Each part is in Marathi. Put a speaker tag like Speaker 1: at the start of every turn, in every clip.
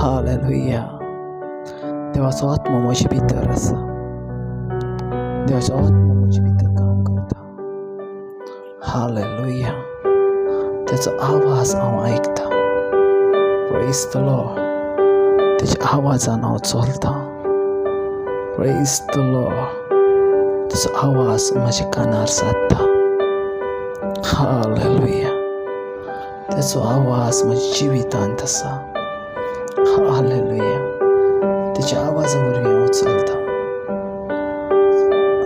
Speaker 1: हालेलुया. देवाचो आत्मा म्हजे भितर आसा. देवाचो आत्मा म्हजे भितर काम करता. हालेलुया. त्याचो आवाज हांव आयकता. Praise the Lord. त्याच्या आवाजान हांव चलता. Praise the Lord. त्याचो आवाज म्हज्या कानार सादता. हालेलुया. त्याचो आवाज म्हज्या जिवितांत आसा. हालेलुया. त्याच्या आवाजा वरवीं हांव चलता.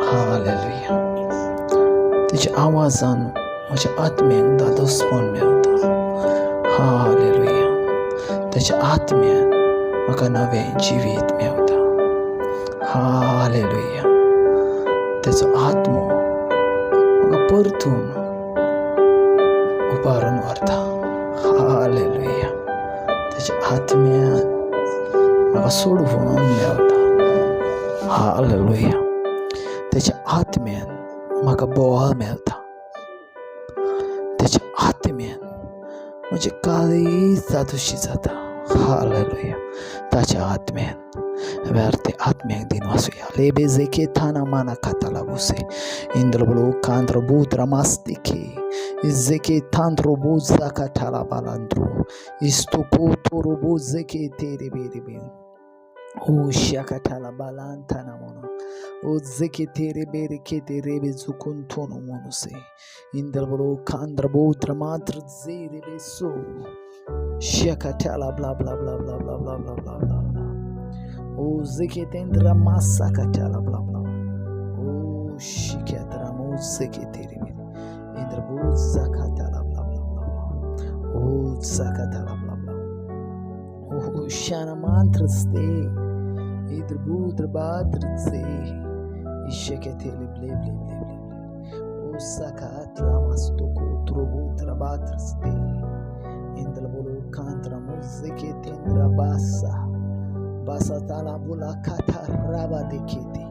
Speaker 1: हालेलुया. त्याच्या आवाजान म्हज्या आत्म्याक दादोसपण मेळटा. हालेलुया. त्याच्या आत्म्यान म्हाका नवें जिवीत मेळटा. हालेलुया. त्याचो आत्मो म्हाका परतून उबारून व्हरता. हालेलुया. त्याच्या आत्म्यान म्हाका सोडवून मेळटा. हालेलुया. त्याच्या आत्म्यान म्हाका बोवाळ मेळटा. त्याच्या आत्म्यान म्हजें काळीज जादूशी जाता. हालेलुया. ताच्या आत्म्यान व्यार्थे आत्म्याक दिन वासुया. लेबे जेके थाना माना काताला बुसे इंद्रबलो कांद्र बुद्र मास्तिके इजेके थांद्रो बुजा काठाला बालांद्रो इस्तुको तोरो बुजेके तेरे बेरे बेरे ओ शाकाठाला बालांथाना मोनो ओ जेके तेरे बेरे के तेरे बे जुकुन थोनो मोनो से इंद्रबलो कांद्र बुद्र मात्र जेरे बेसो शाकाठाला ब्ला ब्ला ब्ला ब्ला ब्ला ब्ला ब्ला ब्ला ब्ला o zeketendra massa katala bla bla o shikatra mo zeketeri indra bu zakatala bla bla bla o zakatala bla bla o shana mantra ste indra bu drabadr ze isheketeli ble ble ble ble o sakatla mastoko trobu drabadr ste indra bu kantra mo zeketendra bassa basatala bula kataraba dekete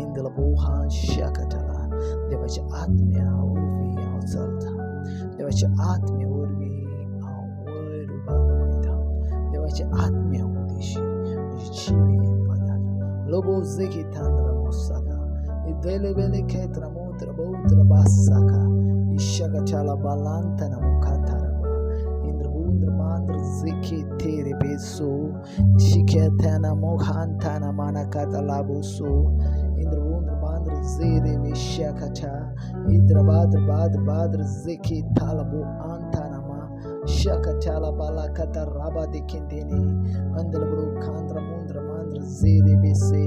Speaker 1: indala bohan shakatala देवाच्या आत्म्यावरवी हांव चलता. देवाच्या आत्म्यावरवी हांव वयर उबारून वयता. देवाच्या आत्म्या उदेशी म्हजें जिवीत बदलता. लोबो जेकी थांद्रा मोसाका इदेले बेले खेत्रा मोत्र बौत्र बासाका इशकाचाला बालांतना मुखातारबा इंद्रबुंद्र मांद्र जेकी तेरे बेसो शिखेथाना मोघांथाना मानाकाता लाबोसो इंद्रबुंद्र बांद्र जेरे बेश्याकाचा इद्रबाद्र बाद्र बाद्र जेकी थालबो आंथाना मा शकाचाला बालाकाता राबा देखेंदेने अंदलबरो खांद्र मुंद्र मांद्र जेरे बेसे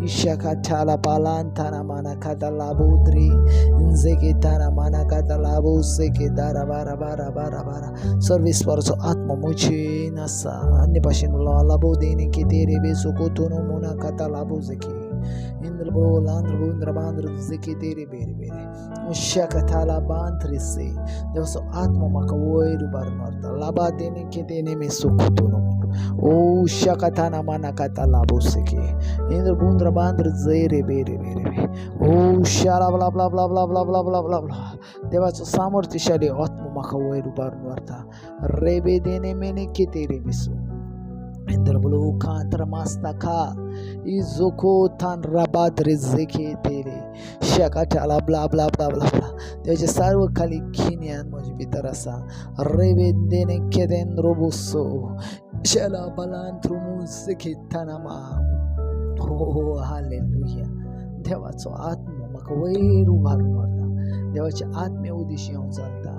Speaker 1: ishakatala balantana manakata labudri nzeketana manakata labuseke dara bara bara bara bara service परसो आत्मा मुझे नसा अन्य भाषेन लाबोदेने के तेरे बेसो को तोनो मुनाकता लाबुजेके इंद्र बो लांद्र बुंद्र बांद्र जेके तेरे बेरे बेरे उशकताला बांद्र से देवसो आत्मा मका वोयरु बारनोरता लाबा देने के देने में सुको तोनो ओ शकताना manakata labuseke इंद्र बुंद्र बांद्र जेरे बेरे बेरे बे ओ शाला ब्ला ब्ला ब्ला ब्ला ब्ला ब्ला ब्ला ब्ला ब्ला देवाचो सामर्थ्यशाली आत्मा म्हाका वयर उबारून व्हरता. रेबे देने मेने के तेरे बेसो इंद्र ब्लो कांत्र मास्ताका इजोको थान राबाद्रे जेके तेरे शकाटाला ब्ला ब्ला ब्ला ब्ला ब्ला देवाचे सर्व खाली खिन्यान म्हजे भितर आसा. रेबे देने के देन रोबोसो शाला बालांत्रुमु जेके थानामा हो हालेलुया. देवाचो आत्मा म्हाका वयर उबारून व्हरता. देवाच्या आत्म्या उदेशी हांव चलता.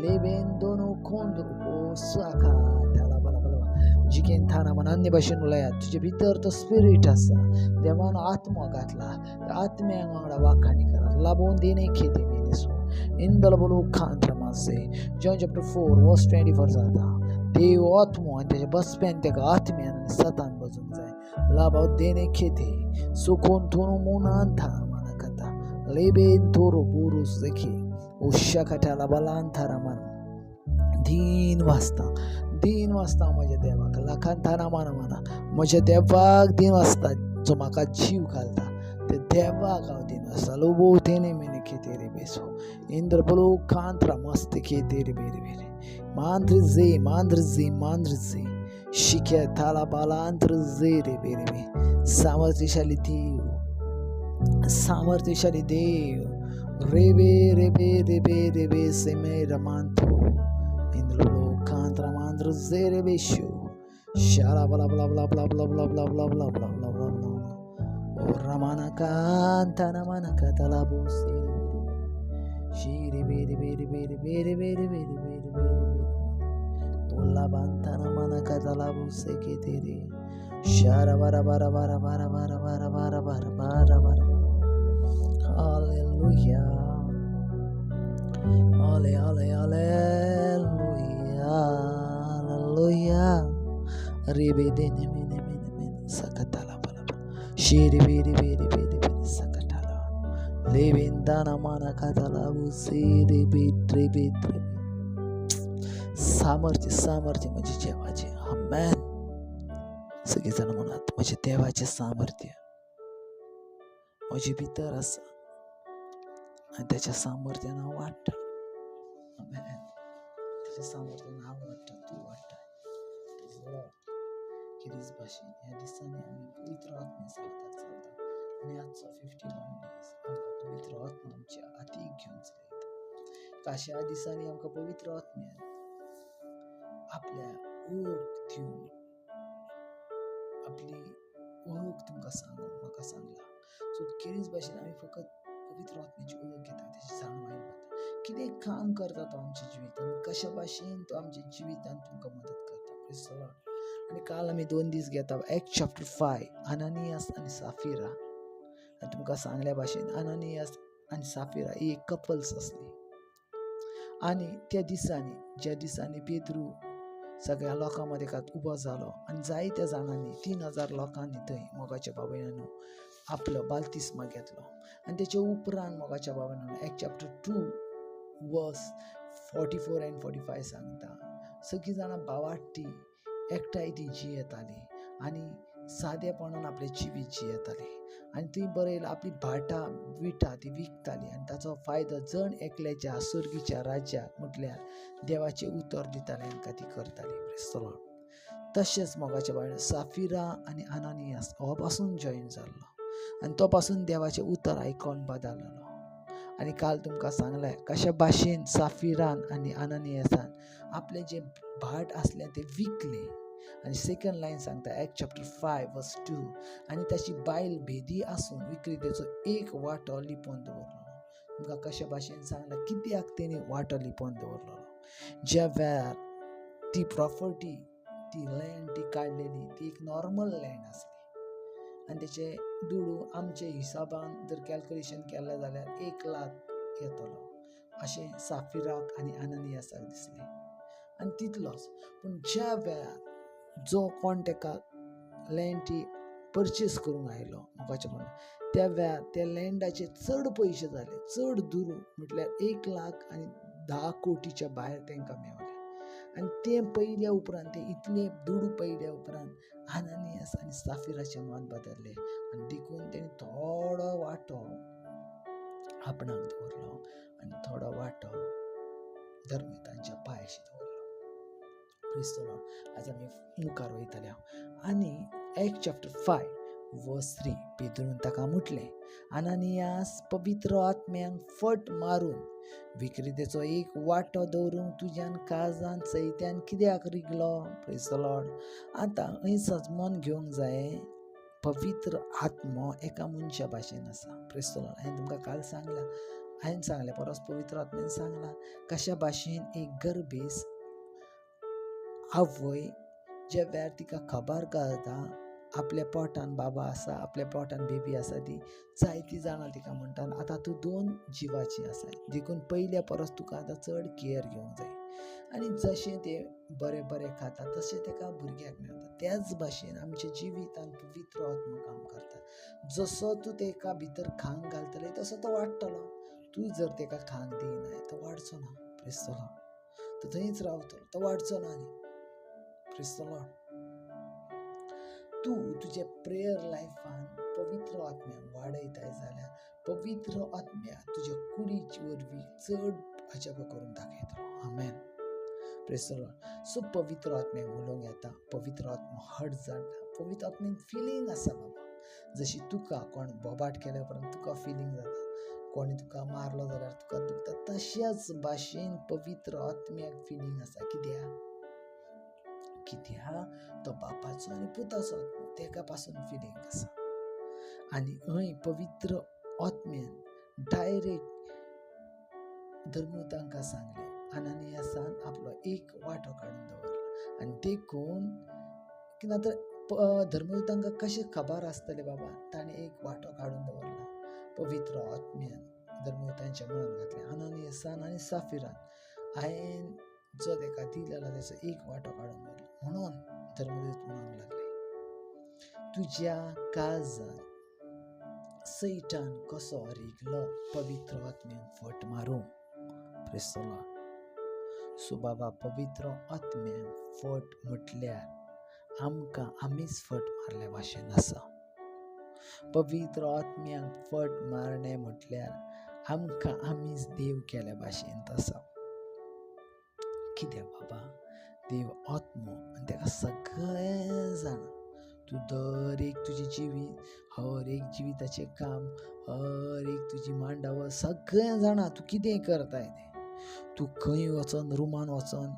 Speaker 1: लेबेन दोनो कोंद्रो साका थाला बला बला जिकेन थाना मन अन्य भाशेन उलयात तुजे भितर तो स्पिरीट आसा. देवान आत्मा घातला. आत्म्याक वांगडा वाखाणी करात लाबोवन देने खेते मेनेसो इंदल बोलो खांत्र मासे जॉन चॅप्टर 4 वर्स 24 जाता. देव आत्मो आनी तेच्या बसप्यान तेका आत्म्यान आनी सतान बजूंक जाय. लाबाव देने खेते सुकोन थोनो मोनान थाना माना कथा लेबेन थोरो बुरुस जेके उशकाटाला बालांथारा मन दीन वाजता म्हज्या देवाक लाखान थाना माना माना म्हज्या देवाक दीन वाजता जो म्हाका जीव घालता ते देवाक हांव दीन वाजता. लोबो तेने मेने खेतेरे बेसो इंद्र बलो कांत्रा मस्त खेतेरे बेरे बेरे मांद्र जे शिक्या थाला बालांतर जेरे बेरे सामर्थ्यशाली देव, सामर्थ्यशाली देव. रेबे रेबे रेबे रेबे सेमे रमांतो इंद्रलो कांत्र मांद्र जेरे बेशु शाला bla bla bla bla bla bla bla bla bla bla bla bla bla. O ramana canta namana catalabo shiri biri biri biri biri biri biri biri biri. Ola bantana mana catalabo seketere shara bara bara bara bara bara bara bara bara bara bara. Hallelujah. Ale ale hallelujah. Hallelujah. Ribede neme neme neme sakatala bala. Shiri biri biri biri biri sakatala. Levindana mana katala usiri bitri bitri. सामर्थ्य सामर्थ्य म्हणजे देवाचे. आमेन. सगळेजण म्हणत म्हणजे देवाचे सामर्थ्य माझे भितर असं आणि त्याच्या सामर्थ्यानं वाटतं. आमेन. त्याच्या सामर्थ्यानं वाटतं तू वाटतं किरीज भाषेन या दिवसांनी आम्ही पवित्र आत्म्यासोबत चालतो आणि आजचा 51 डेज आमकां पवित्र आत्मा आमच्या हाती घेऊन चलयता. अशा दिसांनी आमकां पवित्र आत्म्यान आपल्या ओळख दिवन आपली ओळख तुमकां सांगून म्हाका सांगला. सो केरीज भाशेन आमी फकत पवित्र आत्म्याची ओळख घेता, त्याची जाणवायन जाता कितें काम करता तो आमच्या जिवितान, कशा भाशेन तो आमच्या जिवितान तुमकां मदत करता. Praise the Lord. आणि काल आमी 2 दीस घेता एक्ट चॅप्टर 5 अनानियास आणि साफिरा. आणि तुमकां सांगल्या भाशेन अनानियास आणि साफिरा ही एक कपल्स असली आणि त्या दिसांनी ज्या दिसांनी पेद्रू सगळ्या लोकां मदें उबो जालो आणि जायत्या जाणांनी 3000 लोकांनी थंय मोगाच्या बाबयनान आपलो बाल्तिस्मा घेतलो. आणि त्याच्या उपरांत मोगाच्या बाबयनान एक्ट चॅप्टर 2 वर्स 44 and 45 सांगता सगळीं जाणां भावार्थी एकठांय ती जियेताली आणि सादेपणान आपले जिवीत जियेताली. आणि ती बरयला आपली भाटां विटां ती विकताली आणि ताचो फायदो जण एकल्याच्या सुर्गीच्या राज्याक म्हटल्यार देवाचे उतर दिताले तांकां ती करताली. Praise the Lord. तशेंच मोगाच्या बायन साफिरा आणि अनानियास हो पासून जॉईन जाल्लो आणि तो पासून देवाचे उतर आयकोन बदललो. आणि काल तुमकां सांगलें कशा भाशेन साफिरान आणि अनानियासान आपले जे भाट असले ते विकले. आणि सेकंड लाईन सांगता एक्ट चॅप्टर 5 वर्स 2 आणि त्याची बायल भेदी आसून विक्रेतेचो एक वाटो लिपोवन दवरलो. तुमकां कशा भाशेन सांगला कित्याक तेणी वाटो लिपोवन दवरलो. ज्या वेळार ती प्रॉपर्टी ती लँड ती काडलेली ती एक नॉर्मल लँड आसली आणि त्याचे दुडू आमचे हिसाबान जर कॅल्क्युलेशन केलें जाल्यार 1 लाख येतलो अशें साफिराक आणि अनानियासाक दिसलें. आणि तितलोच पूण ज्या वेळार जो कोण ताका लँड ती परचेस करूंक आयलो मोगाच्या म्हणून त्या वेळार त्या लँडाचे चड पयशे जाले, चड दुरू म्हटल्यार 1,10 कोटीच्या भायर तांकां मेवले. आणि ते पयल्या उपरांत ते इतले दुडू पयल्या उपरांत अनानियास आणि साफिराचे मन बदलले आणि देखून तेणी थोडो वाटो आपणाक दवरलो आणि थोडो वाटो धर्मितांच्या पांयाशी दवरलो. Praise the Lord. आज आमी मुखार वयतले आणि एक्ट चॅप्टर 5 वर्स 3 पेद्रून ताका म्हटलें अनानियास पवित्र आत्म्यान फट मारून विक्रेतेचो एक वाटो दवरूंक तुज्यान काळजान चैत्यान कित्याक रिगलो. Praise the Lord. आतां हय समजून घेवंक जाय पवित्र आत्मो एका मनशा भाशेन आसा. Praise the Lord. हांवें तुमकां काल सांगलें परस पवित्र आत्म्यान सांगला कशा भाशेन एक गर्भेस आवय ज्या वेळार तिका खबर कळटा आपल्या पोटान बाबा आसा आपल्या पोटान बेबी आसा ती जायतीं जाणां तिका म्हणटात आतां तूं 2 जिवाची आसा देखून पयल्या परस तुका आतां चड केअर घेवंक जाय. आणि जशें तें बरें बरें खाता तशें ताका भुरग्याक मेळटा. त्याच भाशेन आमच्या जिवितान पवित्र आत्मा काम करता. जसो तूं ताका भितर खांक घालतले तसो तो वाडटलो. तूं जर ताका खांक दिना तो वाडचो ना. Praise the Lord. तो थंयच रावतलो तो वाडचो ना. Praise the Lord. तूं तुज्या प्रेयर लायफान पवित्र आत्म्याक वाडयताय जाल्यार पवित्र आत्म्या तुज्या कुडीचे वरवीं चड अजाप करून दाखयतलो. Amen. Praise the Lord. So पवित्र आत्म्याक उलोवंक येता, पवित्र आत्मो हट जाता, पवित्र आत्म्याक फिलींग आसा बाबा. जशी तुका कोण बोबाट केल्या उपरांत तुका फिलींग जाता, कोणी तुका मारलो जाल्यार तुका दुखता, तशाच भाशेन पवित्र आत्म्याक फिलींग आसा. कित्याक तो बापाचो आनी पुताचो आत्मा, तेका पासून फिलींग आसा. आनी हय पवित्र आत्म्यान डायरेक्ट धर्मदूतांका सांगले, अनानियासान आपलो एक वाटो काडून दवरला. आनी देखून कित्याक तर धर्मदूतांका कशें खबर आसतलें बाबा, ताणें एक वाटो काडून दवरला. पवित्र आत्म्यान धर्मदूतांच्या मनांत घातलें, अनानियासान आनी साफिरान हांवें जो तेका दिलेलो तेचो एक वाटो काडून दवरला. म्हणून धर्मदूत म्हणूंक लागले, तुज्या काळजान सैतान कसो रिगलो पवित्र आत्म्यान फट मारूं. Praise the Lord. सो बाबा पवित्र आत्म्यान फट म्हटल्यार आमकां आमीच फट मारल्या भाशेन आसा. पवित्र आत्म्याक फट मारणे म्हटल्यार आमकां आमीच देव केल्या भाशेन आसा. कित्याक बाबा देव आत्मो आनी तेका सगळें जाणा. तूं दर एक तुजें जिवीत, हर एक जिविताचें काम, हर एक तुजी मांडावळ सगळें जाणा. तूं कितें करताय तें, तूं खंय वचोन रुमान वचोन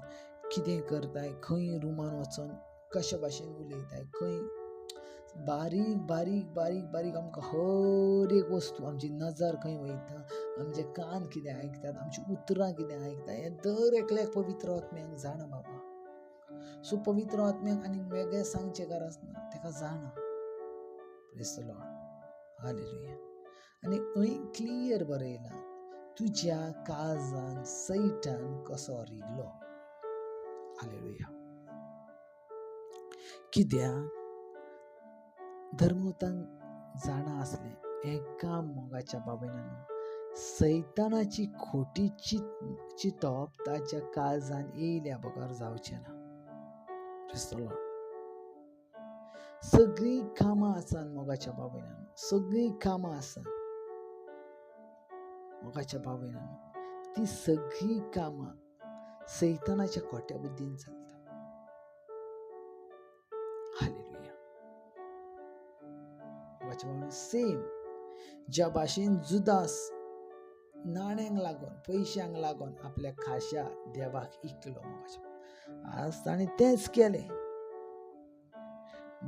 Speaker 1: कितें करताय, खंय रुमान वचोन कशे भाशेन उलयताय, खंय बारीक बारीक बारीक बारीक आमकां हर एक वस्तू, आमची नजर खंय वयता, आमचे कान कितें आयकतात, आमची उतरां कितें आयकता, हें दर एकल्याक पवित्र आत्म्याक जाणा बाबा. सो पवित्र आत्म्याक आनी वेगळें सांगचें गरज ना, तेका जाणा. Praise the Lord. हालेलुया. आनी हय क्लियर बरयलां, तुज्या काळजान सैतान कसो रिगलो. हालेलुया. कित्याक धर्मदूतांक जाणा आसलें एका मोगाच्या बाबयनान सैतानाची खोटी चिंतप ताच्या काळजान येयल्या बगर जावचें ना. Praise the Lord. सगळीं कामां आसात मोगाच्या बाबयनान, सगळीं कामां आसात मोगाच्या बाबयनान, ती सगळीं कामां सैतानाच्या खोट्या बुद्धीन चलता. हालेलुया. मोगाच्या बाबयनान सेम ज्या भाशेन जुदास नाण्यांक लागून, पयशांक लागून आपल्या खाशा देवाक इकलो, आज ताणें तेंच केलें.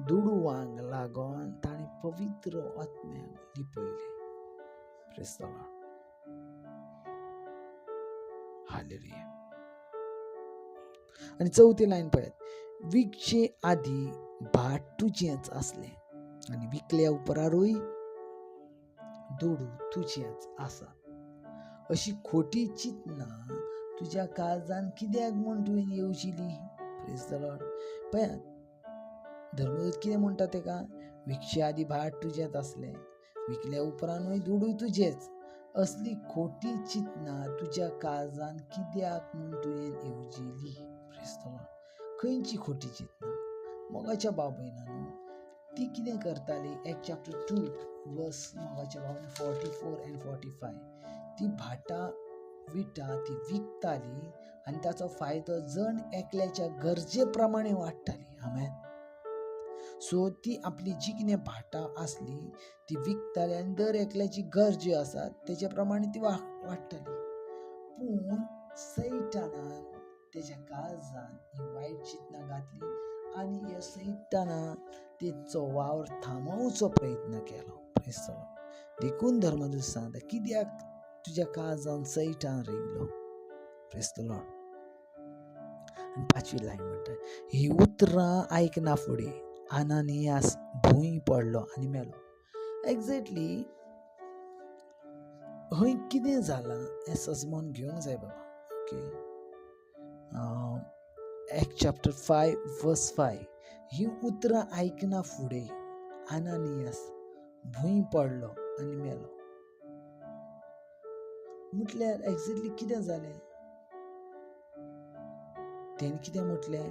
Speaker 1: दुडवांक लागून ताणें पवित्र आत्म्याक लिपयलें. Praise the Lord. हालेलुया. आनी चवथी लायन पळयात, विकचे आदी भाट तुजेंच आसलें आनी विकल्या उपरारूय दुडू तुजेंच आसा. अशी खोटी चिंतना तुज्या काळजान कित्याक म्हूण तुवें येवजिली. Praise the Lord. पळयात धर्मदूत कितें म्हणटा तेका, विकचे आदी भाट तुजेंच आसलें, विकल्या उपरांतूय दुडूय तुजेच. असली खोटी चिंतना तुज्या काळजान कित्याक म्हूण तुवें येवजिली. Praise the Lord. खंयची खोटी चिंतना? मोगाच्या बाबयनान ती कितें करताली, Acts chapter 2 verse मोगाच्या बाबयनान 44 and 45, ती भाटां विटां ती विकताली आनी ताचो फायदो जण एकल्याच्या गरजे प्रमाणे वाडटाली. आमेन. सो ती आपली जी कितें भाटां आसली ती विकताली आनी दर एकल्याची गरज ज्यो आसात तेच्या प्रमाणे ती वाडटाली. पूण सैतानान तेच्या काळजान ही वायट चिंतना घातली आनी ह्या सैतानान तेचो वावर थांबोवचो प्रयत्न केलो. Praise the Lord. देखून धर्मदूत सांगता, कित्याक तुज्या काळजान सैतान रिगलो. Praise the Lord. आनी 5वी लायन म्हणटा, ही उतरां आयकना फुडें अनानियास भूंय पडलो आनी मेलो. एक्झॅक्टली हय कितें जालां हें सजमोन घेवंक जाय बाबा. ओके. Acts chapter 5 verse 5, ही उतरां आयकना फुडें अनानियास भूंय पडलो आनी मेलो. म्हटल्यार एक्झॅक्टली कितें जालें? तेणें कितें म्हटलें,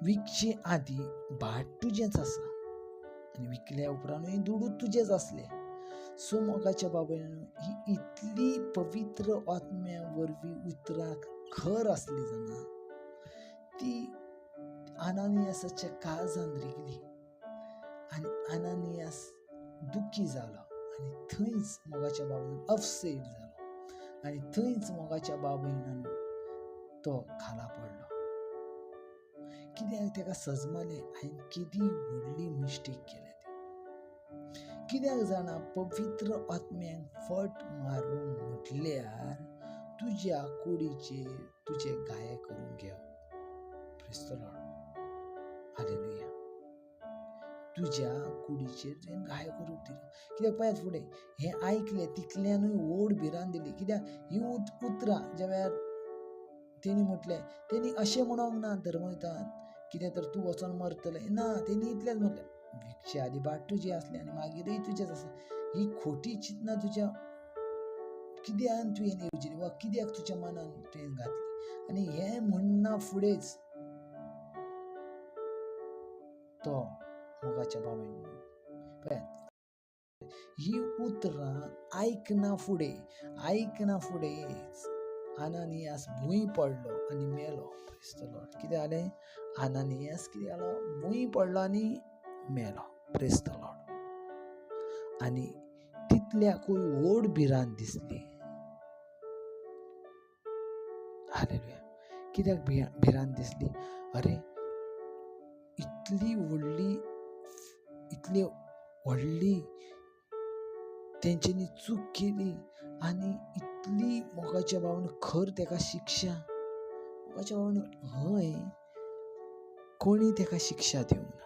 Speaker 1: विकचे आदी भाट तुजेंच आसा आनी विकल्या उपरांतूय दुडू तुजेच आसलें. सो मोगाच्या बाबतीन ही इतली पवित्र आत्म्या वरवीं उतराक खर असली जाणा ती अनानियासाच्या काळजान रिगली आणि अनानियास दुःखी झाला आणि थंयच मोगाच्या बाबतीन अपसेट झालो आणि थंयच मोगाच्या बाबतीन तो खाला पडलो. कित्याक तेका सजमले हांवें किती व्हडली मिस्टेक केल्या ती. कित्याक जाणा पवित्र आत्म्याक फट मारूंक म्हटल्यार तुज्या कुडीचेर तुजे गाये करून घेवप. Praise the Lord. हालेलुया. तुज्या कुडीचेर तुवें गाये करूंक दिलो. कित्याक पळयात फुडें हें आयकलें तितल्यानूय ओड भिरांत दिली. कित्याक ही उतरां ज्या वेळार तेणी म्हटलें, तेणी अशें म्हणोंक ना धर्मयुतान कितें तर तूं वचोन मरतलें ना, तेणी इतलेंच म्हटलें भिक्षे आदी बाट तुजी आसली आनी मागीरय तुजेंच आसा. ही खोटी चिंतना तुज्या कित्यान तुवें येवजिली वा कित्याक तुज्या मनान तुवें घातली आनी हें म्हणना फुडेंच तो मोगाच्या बाबतीन पळयात ही उतरां आयकना फुडेंच अनानियास भूंय पडलो आनी मेलो. Praise the Lord. कितें जालें? अनानियास कितें जालो? भूंय पडलो आनी मेलो. Praise the Lord. आनी तितल्याकूय ओड भिरांत दिसली. हालेलुया. कित्याक भिरांत दिसली? अरे इतली व्हडली तेंच्यांनी चूक केली आनी इतली मोगाच्या भावान खर तेका शिक्षा. मोगाच्या भावान हय कोणी तेका शिक्षा दिवंक ना.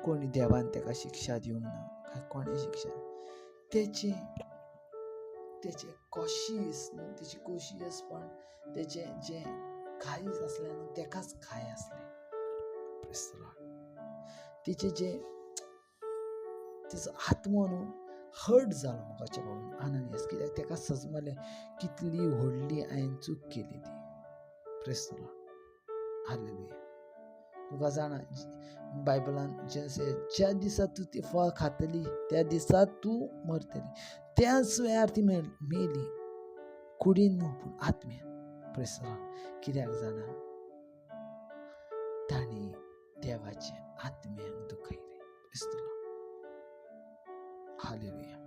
Speaker 1: कोणी देवान तेका शिक्षा दिवंक ना. काय कोणें शिक्षा तेचे तेची कोशियसपण तेचें जें काळीज आसलें न्हू तेकाच खाय आसलें. तेचे जे तेचो आत्मो न्हू हर्ट जालो मोगाच्या भावान अनानियास. कित्याक तेका सजमलें कितली व्हडली हांवें चूक केली ती. Praise the Lord. हालेलुया. तुका जाणा बायबलान ज्या दिसा तूं ती फळ खातली त्या दिसा तूं मरतली. त्याच वेळार ती मेली कुडीन न्हू पूण आत्म्यान. Praise the Lord. कित्याक जाणा ताणी देवाच्या आत्म्याक दुखयलें. Praise the Lord. Hallelujah.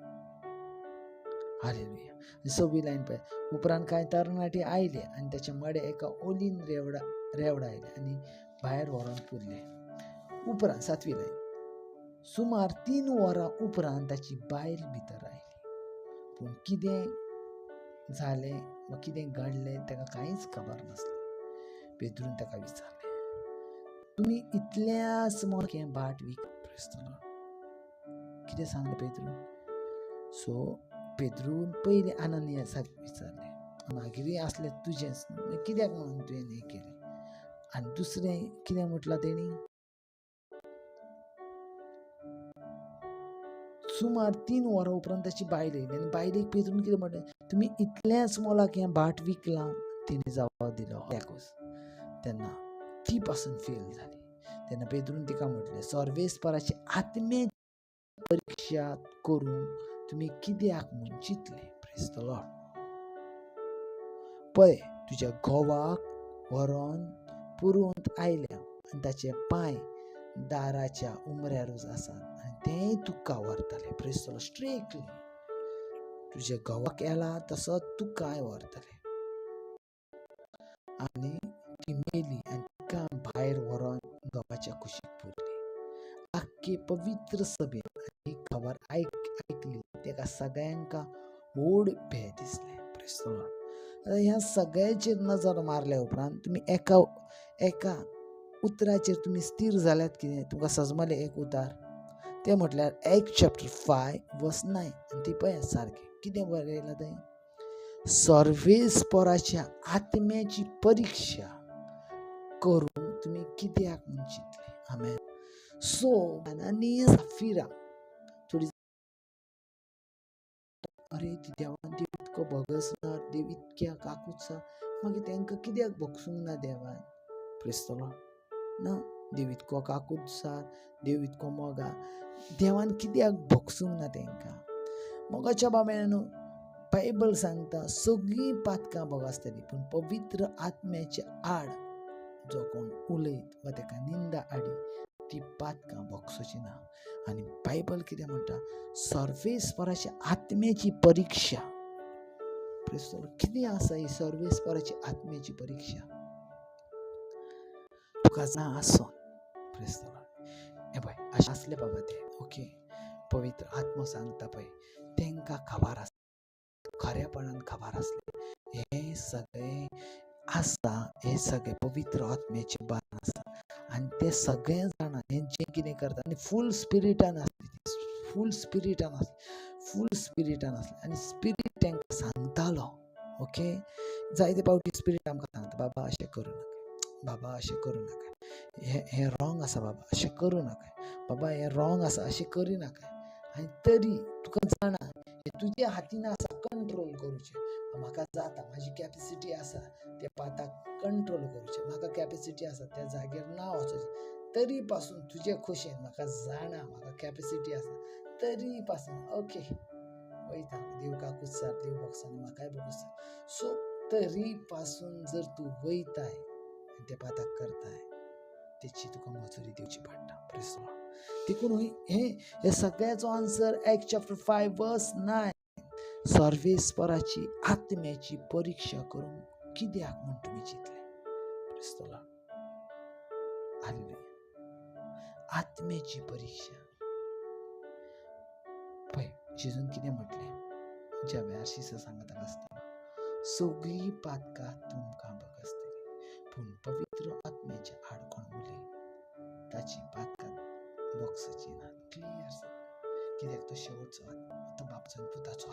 Speaker 1: Hallelujah. 6वी लायन पळय. उपरांत कांय तरणाटी आयले आनी ताचे मडे एका ओलीन रेवडायले आनी भायर व्हरोन पुरले. उपरांत 7वी लायन. सुमार 3 वरां उपरांत ताची बायल भितर आयली. पूण कितें जालें वा कितें घडलें ताका कांयच खबर नासलें. पेद्रून ताका विचारलें, तुमी इतल्याच मोलाचें भाट विकता? Praise the Lord. कितें सांगलें पेद्रून? सो पेद्रून पयलीं अनानियासाक विचारलें, मागीर आसलें तुजेंच न्हू कित्याक म्हणून तुवें हें केलें? आनी दुसरें कितें म्हटलां तेणी? सुमार 3 वरां उपरांत ताची बायल येयली आनी बायलेक पेद्रून कितें म्हटलें? तुमी इतलेंच मोलाक हें भाट विकलां? तिणें जबाब दिलो एकूच. तेन्ना ती पासून फेल जाली. तेन्ना पेद्रून तिका म्हटलें, सर्वेस्पराची आत्म्याची परीक्षा करून तुमी कित्याक म्हूण चिंतले? Praise the Lord. पळय तुज्या घोवाक व्हरोन पुरोवंत आयल्या आनी ताचे पांय दाराच्या उमऱ्यारूच आसात आनी तेंय तुका व्हरतले. Praise the Lord. स्ट्रिक्टली तुज्या घोवाक येला तसोच तुकाय व्हरतले. आनी ती मेली आनी तिका भायर व्हरोन घोवाच्या कुशीक पुरली. आख्खे पवित्र सभेन ही खबर ऐकली तेका सगळ्यांका ओड भंय दिसलें. Praise the Lord. ह्या सगळ्याचेर नजर मारल्या उपरांत तुमी एका उतराचेर तुमी स्थिर जाल्यात. कितें तुमकां सजमलें एक उतार तें म्हटल्यार Acts chapter 5:9 आनी ती पळयात सारकें कितें बरयलां थंय? सर्वेस्पराच्या आत्म्याची परीक्षा करून तुमी कित्याक म्हूण चिंतले? आमेन. सो अनानियास सफीरा थोडी अरे ती देवान देव इतको भगस ना, देव इतक्या काकूचा मागीर तांकां कित्याक भोगसूंक ना देवान? Praise the Lord. ना देव इतको काकूतसार, देव इतको मोगा, देवान कित्याक भोगसूंक ना तेंकां. मोगाच्या बाबड्यानो बायबल सांगता सगळीं पातकां भोगसतलीं पूण पवित्र आत्म्याच्या आड जो कोण उलयत वा ताका निंदा हाडी ती पातकां भोगसुची ना. आनी बायबल कितें म्हणटा, सर्वेस्पराच्या आत्म्याची परीक्षा. कितें आसा ही सर्वेस्पराची आत्म्याची परीक्षा? तुका जां आसोन हे पळय अशें आसले बाबा ते ओके. पवित्र आत्मो सांगता पळय तेंकां खबर आसता, खरेपणान खबर आसलें हे सगळे आसता, हे सगळे पवित्र आत्म्याचे बान आसा. आनी ते सगळे जाणां हे जें कितें करता आनी फूल स्पिरिटान आसले, फूल स्पिरिटान आसले आनी स्पिरीट तेंकां सांगतालो. ओके, जायते फावटी स्पिरीट आमकां सांगता बाबा अशें करूं नाका, बाबा अशें करूं नाका, हे रॉंग आसा बाबा अशें करूं नाका, बाबा हे रॉंग आसा अशें करी नाका. आनी तरी तुका जाणा हे तुज्या हातीन आसा कंट्रोल करूचें. म्हाका जाता, म्हाजी कॅपेसिटी आसा ते पाताक कंट्रोल करूचें, म्हाका कॅपेसिटी आसा त्या जाग्यार ना वचोचें. तरी पासून तुजे खोशेन म्हाका जाणा म्हाका कॅपेसिटी आसा, तरी पासून ओके वयता देव काकूतसार, देव भोगसान म्हाकाय भोगूसार. सो तरी पासून जर तूं वयताय ते पाताक करताय तेची तुका मजुरी दिवची पडटा. Praise the Lord. देखून हे सगळ्याचो आन्सर ऍक्ट चॅप्टर 5 वर्स 9. सर्वेस्पराची आत्म्याची परीक्षा करून कित्याक म्हूण तुमी चिंतले. Praise the Lord. हालेलुया. आत्म्याची परीक्षा पळय जेजून कितें म्हटलें, ज्या वेळार शिसा सांगता आसतना सगळीं पातकां तुमकां भोगसतलीं पूण पवित्र आत्म्याच्या आड कोण उलय ताची पातकां भोगसची ना. क्लियर कित्याक तो शेवटचो आत्मा, तो बापचो आनी पुताचो